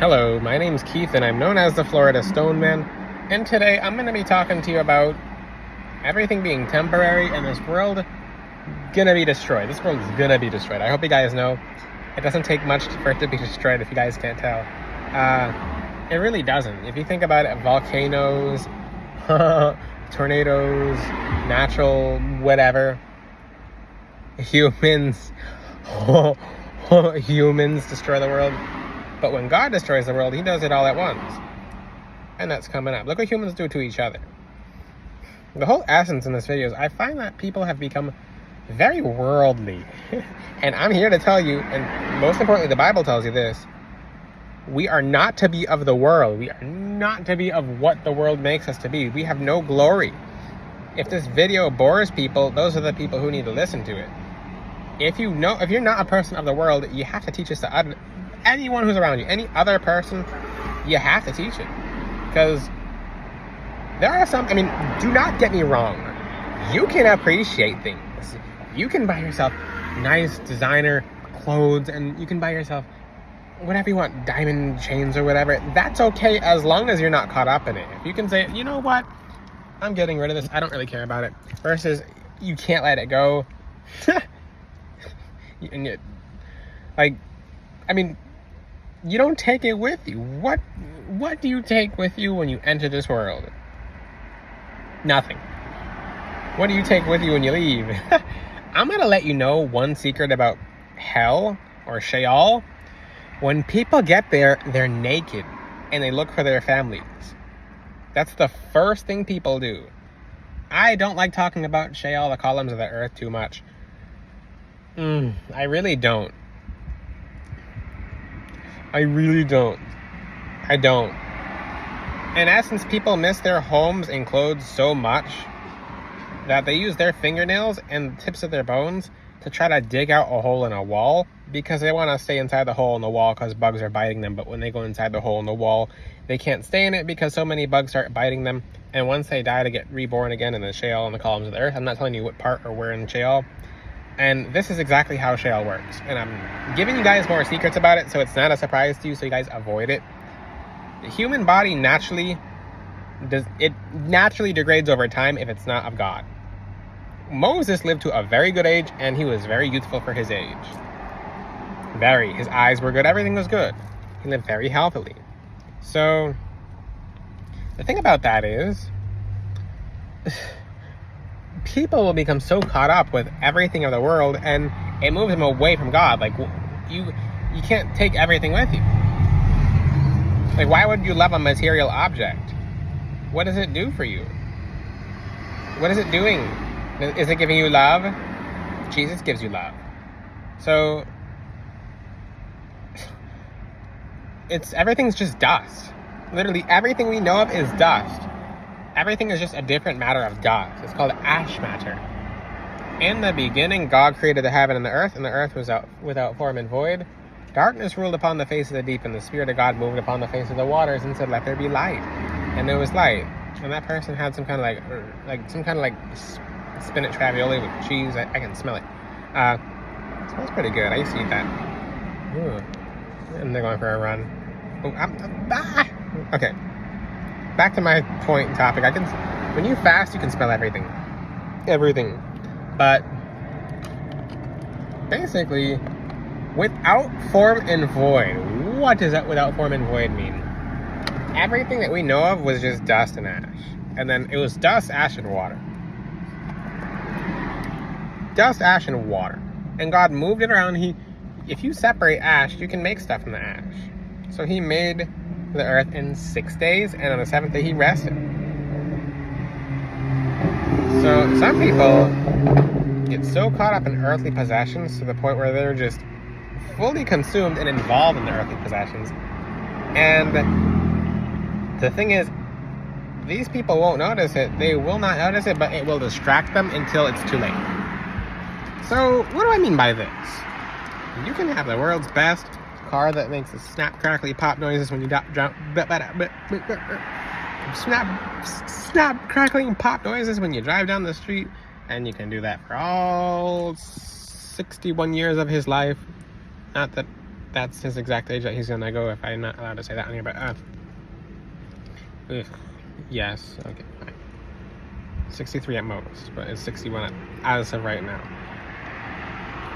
Hello, my name's Keith and I'm known as the Florida Stone Man, and today I'm going to be talking to you about everything being temporary and this world gonna be destroyed. This world is gonna be destroyed. I hope you guys know it doesn't take much for it to be destroyed, if you guys can't tell. It really doesn't. If you think about it, volcanoes, tornadoes, natural whatever, humans, humans destroy the world. But when God destroys the world, he does it all at once. And that's coming up. Look what humans do to each other. The whole essence in this video is I find that people have become very worldly. And I'm here to tell you, and most importantly, the Bible tells you this, we are not to be of the world. We are not to be of what the world makes us to be. We have no glory. If this video bores people, those are the people who need to listen to it. If you're not a person of the world, you have to teach this to anyone who's around you. Any other person, you have to teach it. Because there are some, do not get me wrong. You can appreciate things. You can buy yourself nice designer clothes, and you can buy yourself whatever you want, diamond chains or whatever. That's okay as long as you're not caught up in it. If you can say, you know what, I'm getting rid of this, I don't really care about it, versus you can't let it go. And you don't take it with you. What do you take with you when you enter this world? Nothing. What do you take with you when you leave? I'm gonna let you know one secret about hell or Sheol. When people get there, they're naked and they look for their families. That's the first thing people do. I don't like talking about Sheol, the columns of the earth, too much. I really don't. I don't. In essence, people miss their homes and clothes so much that they use their fingernails and the tips of their bones to try to dig out a hole in a wall because they want to stay inside the hole in the wall because bugs are biting them. But when they go inside the hole in the wall, they can't stay in it because so many bugs start biting them. And once they die, to get reborn again in the Sheol and the columns of the earth. I'm not telling you what part or where in Sheol. And this is exactly how Sheol works. And I'm giving you guys more secrets about it so it's not a surprise to you, so you guys avoid it. The human body naturally degrades over time if it's not of God. Moses lived to a very good age, and he was very youthful for his age. His eyes were good, everything was good. He lived very healthily. So, the thing about that is, people will become so caught up with everything of the world, and it moves them away from God. Like, you can't take everything with you. Like, why would you love a material object? What does it do for you? What is it doing? Is it giving you love? Jesus gives you love. So, everything's just dust. Literally, everything we know of is dust. Everything is just a different matter of dust. It's called ash matter. In the beginning, God created the heaven and the earth was without form and void. Darkness ruled upon the face of the deep, and the Spirit of God moved upon the face of the waters and said, "Let there be light." And there was light. And that person had some kind of spinach ravioli with cheese. I can smell it. It smells pretty good. I used to eat that. Ooh. And they're going for a run. Oh, okay. Back to my point and topic. When you fast, you can smell everything. Everything. But basically, without form and void. What does that without form and void mean? Everything that we know of was just dust and ash. And then it was dust, ash, and water. Dust, ash, and water. And God moved it around. If you separate ash, you can make stuff from the ash. So he made the earth in 6 days, and on the 7th day he rested. So some people get so caught up in earthly possessions to the point where they're just fully consumed and involved in the earthly possessions. And the thing is, these people won't notice it. They will not notice it, but it will distract them until it's too late. So what do I mean by this? You can have the world's best car that makes the snap, crackly pop noises when you snap, crackling pop noises when you drive down the street, and you can do that for all 61 years of his life. Not that that's his exact age that he's gonna go, if I'm not allowed to say that on here, but yes, okay, fine. 63 at most, but it's 61 as of right now.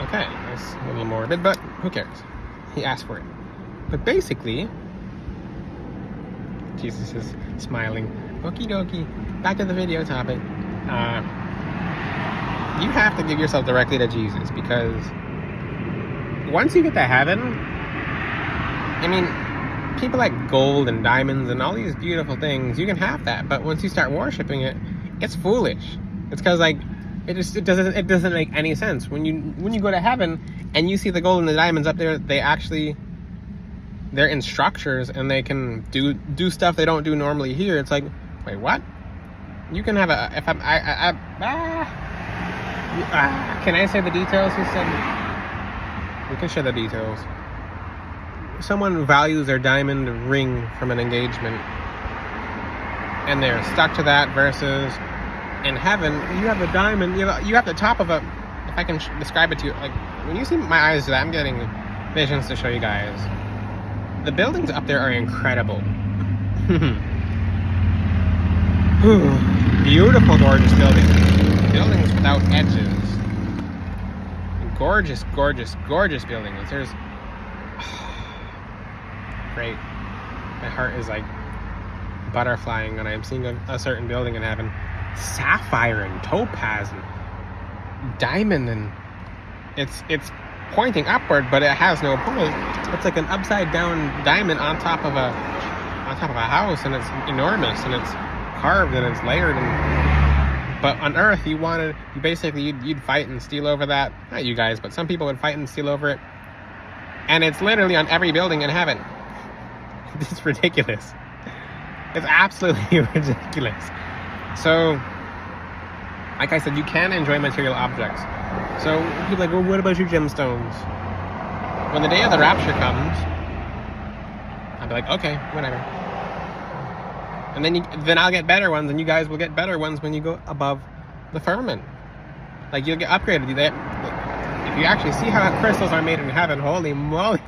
Okay, that's a little morbid, but who cares? He asked for it. But basically, Jesus is smiling. Okie dokie. Back to the video topic. You have to give yourself directly to Jesus, because once you get to heaven, I mean, people like gold and diamonds and all these beautiful things, you can have that, but once you start worshiping it, it's foolish. It's because like it doesn't make any sense. When you go to heaven and you see the gold and the diamonds up there, they're in structures and they can do stuff they don't do normally here. It's like, wait, what? You can have can I say the details? He said we can share the details. Someone values their diamond ring from an engagement and they're stuck to that, versus in heaven you have the diamond, you have the top of a, if I can describe it to you, like when you see my eyes do that, I'm getting visions to show you guys. The buildings up there are incredible. Beautiful, gorgeous buildings without edges. Gorgeous, gorgeous, gorgeous buildings. There's great. My heart is like butterflying when I'm seeing a certain building in heaven. Sapphire and topaz and diamond, and it's pointing upward, but it has no point. It's like an upside down diamond on top of a house, and it's enormous, and it's carved and it's layered. But on Earth, you'd fight and steal over that. Not you guys, but some people would fight and steal over it. And it's literally on every building in heaven. It's ridiculous. It's absolutely ridiculous. So, like I said, you can enjoy material objects. So people are like, well, what about your gemstones? When the day of the rapture comes, I'll be like, okay, whatever. And then I'll get better ones, and you guys will get better ones when you go above the firmament. Like, you'll get upgraded. If you actually see how crystals are made in heaven, holy moly.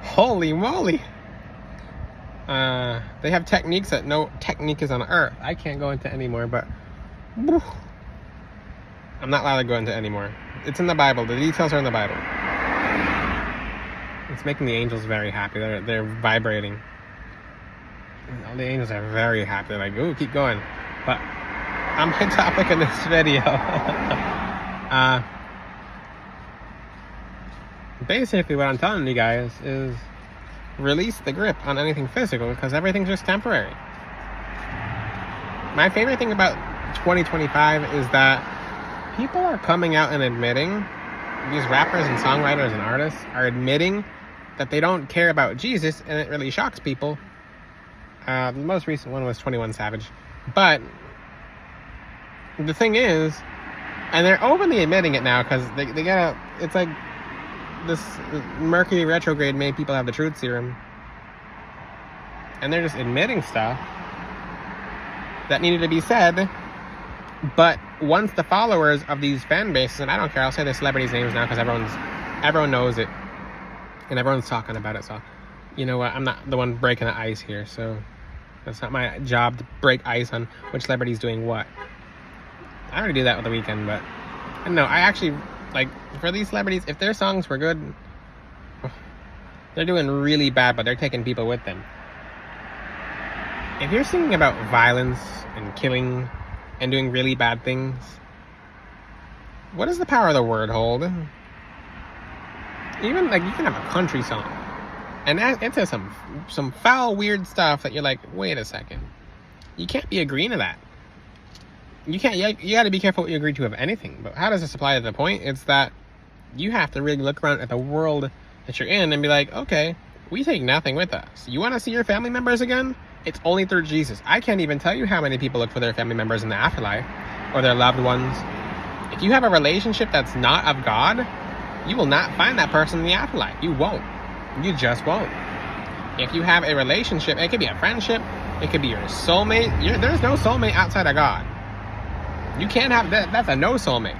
Holy moly. They have techniques that no technique is on Earth. I can't go into anymore, but whew, I'm not allowed to go into anymore. It's in the Bible. The details are in the Bible. It's making the angels very happy. They're vibrating. All the angels are very happy. They're like, ooh, keep going. But on my topic in this video, basically what I'm telling you guys is release the grip on anything physical, because everything's just temporary. My favorite thing about 2025 is that people are coming out and admitting, these rappers and songwriters and artists are admitting that they don't care about Jesus, and it really shocks people. The most recent one was 21 Savage. But the thing is, and they're openly admitting it now, because they gotta, it's like this Mercury retrograde made people have the truth serum, and they're just admitting stuff that needed to be said. But once the followers of these fan bases, and I don't care, I'll say the celebrities' names now because everyone knows it and everyone's talking about it, so you know what, I'm not the one breaking the ice here, so that's not my job to break ice on which celebrity's doing what. I already do that with The Weeknd, but no, I actually, like, for these celebrities, if their songs were good, they're doing really bad, but they're taking people with them. If you're singing about violence and killing and doing really bad things, what does the power of the word hold? Even, like, you can have a country song, and it says some foul, weird stuff that you're like, wait a second. You can't be agreeing to that. You got to be careful what you agree to of anything. But how does this apply to the point? It's that you have to really look around at the world that you're in and be like, okay, we take nothing with us. You want to see your family members again? It's only through Jesus. I can't even tell you how many people look for their family members in the afterlife or their loved ones. If you have a relationship that's not of God, you will not find that person in the afterlife. You won't. You just won't. If you have a relationship, it could be a friendship, it could be your soulmate. There's no soulmate outside of God. You can't have that. That's a no soulmate.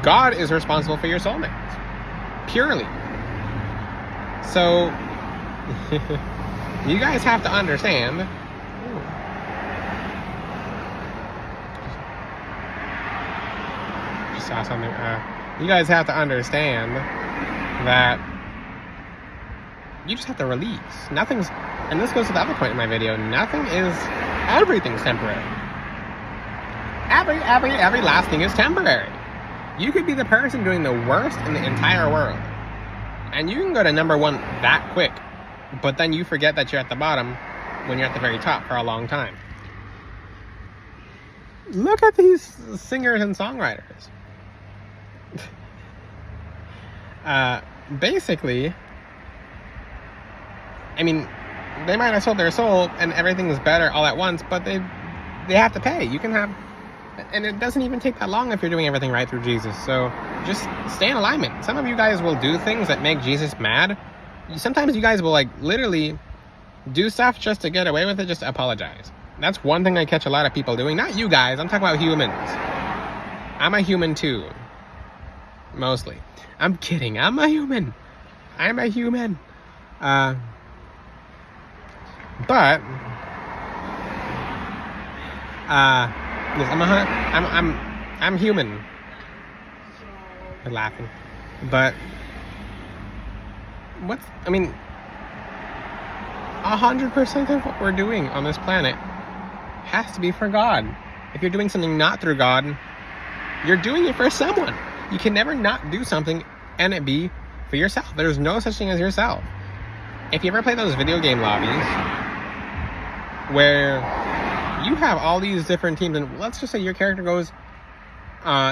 God is responsible for your soulmates. Purely. So, you guys have to understand. Just saw something. You guys have to understand that you just have to release. Nothing's, and this goes to the other point in my video, everything's temporary. Every last thing is temporary. You could be the person doing the worst in the entire world, and you can go to number one that quick, but then you forget that you're at the bottom when you're at the very top for a long time. Look at these singers and songwriters. Basically, I mean, they might have sold their soul and everything's better all at once, but they have to pay. You can have, and it doesn't even take that long if you're doing everything right through Jesus. So just stay in alignment. Some of you guys will do things that make Jesus mad. Sometimes you guys will like literally do stuff just to get away with it, just to apologize. That's one thing I catch a lot of people doing. Not you guys, I'm talking about humans. I'm a human too. Mostly. I'm kidding, I'm a human. But I'm human. I'm laughing. But 100% of what we're doing on this planet has to be for God. If you're doing something not through God, you're doing it for someone. You can never not do something and it be for yourself. There's no such thing as yourself. If you ever play those video game lobbies where you have all these different teams, and let's just say your character goes,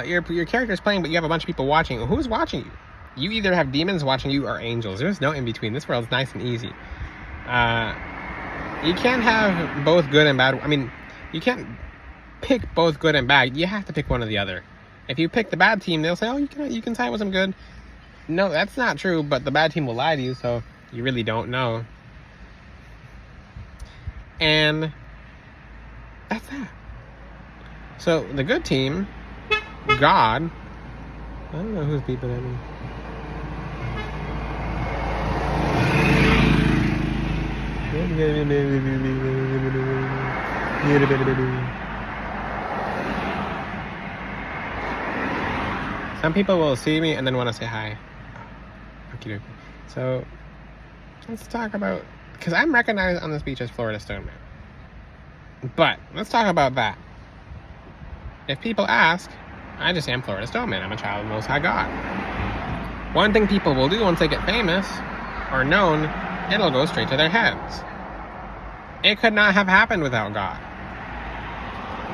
your character's playing, but you have a bunch of people watching. Who's watching you? You either have demons watching you or angels. There's no in between. This world's nice and easy. You can't have both good and bad. I mean, you can't pick both good and bad. You have to pick one or the other. If you pick the bad team, they'll say, oh, you can side with some good. No, that's not true, but the bad team will lie to you, so you really don't know. And that's that. So the good team, God, I don't know who's beeping at me. Some people will see me and then want to say hi. Okay. So let's talk about, because I'm recognized on this beach as Florida Stone Man. But let's talk about that. If people ask, I just am Florida Stone Man. I'm a child of the Most High God. One thing people will do once they get famous or known, it'll go straight to their heads. It could not have happened without God.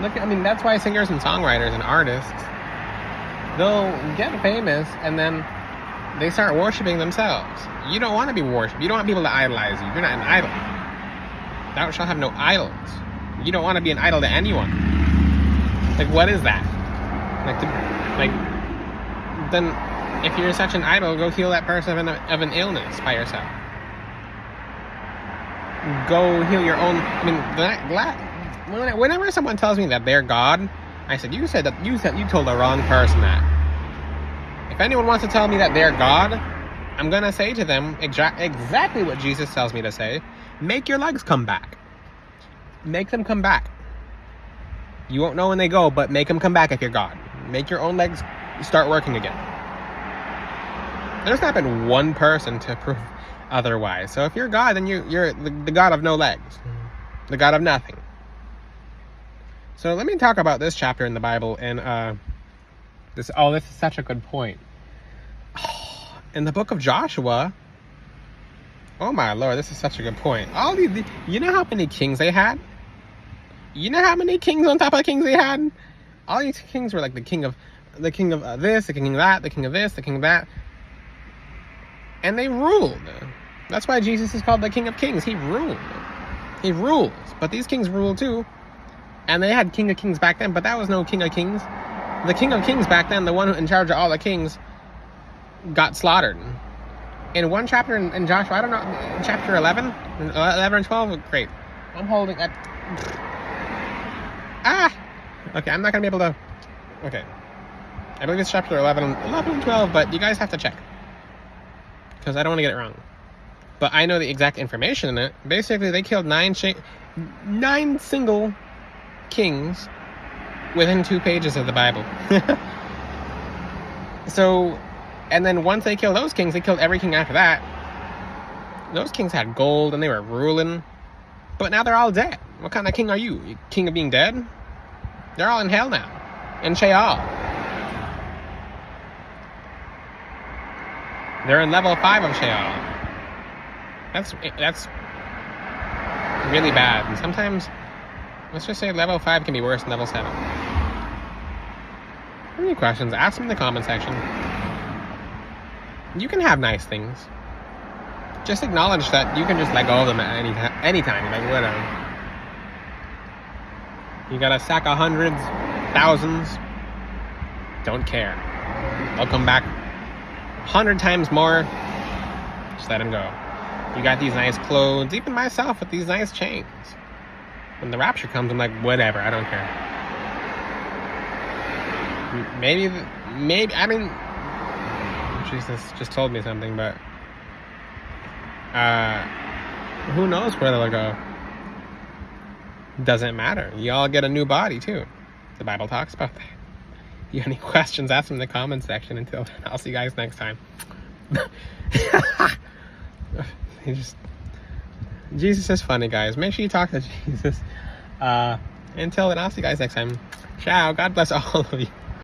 That's why singers and songwriters and artists, they'll get famous and then they start worshiping themselves. You don't want to be worshipped. You don't want people to idolize you. You're not an idol. Thou shalt have no idols. You don't want to be an idol to anyone. Like, what is that? Then if you're such an idol, go heal that person of an illness by yourself. Go heal your own. Whenever someone tells me that they're God, I said, you told the wrong person that. If anyone wants to tell me that they're God, I'm going to say to them exactly what Jesus tells me to say. Make your legs come back. Make them come back. You won't know when they go, but make them come back if you're God. Make your own legs start working again. There's not been one person to prove otherwise. So if you're God, then you're the God of no legs. The God of nothing. So let me talk about this chapter in the Bible. And this is such a good point. In the book of Joshua, oh my Lord, this is such a good point. You know how many kings they had? You know how many kings on top of kings they had? All these kings were like the king of this, the king of that, the king of this, the king of that. And they ruled. That's why Jesus is called the King of Kings. He ruled. He rules. But these kings rule too. And they had King of Kings back then, but that was no King of Kings. The King of Kings back then, the one in charge of all the kings, got slaughtered. In one chapter in Joshua, I don't know, chapter 11 and 12, great. I'm holding that. Okay, I'm not going to be able to. Okay. I believe it's chapter 11 and 12, but you guys have to check. Because I don't want to get it wrong. but I know the exact information in it. Basically, they killed 9 single kings within 2 pages of the Bible. So, and then once they killed those kings, they killed every king after that. Those kings had gold and they were ruling, but now they're all dead. What kind of king are you? You king of being dead? They're all in hell now, in Sheol. They're in level 5 of Sheol. That's really bad. And sometimes, let's just say level 5 can be worse than level 7. Any questions, ask them in the comment section. You can have nice things. Just acknowledge that you can just let go of them at any time. Like, whatever. You got a sack of hundreds, thousands. Don't care. They'll come back 100 times more. Just let them go. You got these nice clothes. Even myself with these nice chains. When the rapture comes, I'm like, whatever. I don't care. Maybe, I mean, Jesus just told me something, but who knows where they'll go? Doesn't matter. Y'all get a new body too. The Bible talks about that. You have any questions, ask them in the comment section. Until then, I'll see you guys next time. Jesus is funny, guys. Make sure you talk to Jesus. Until then, I'll see you guys next time. Ciao. God bless all of you.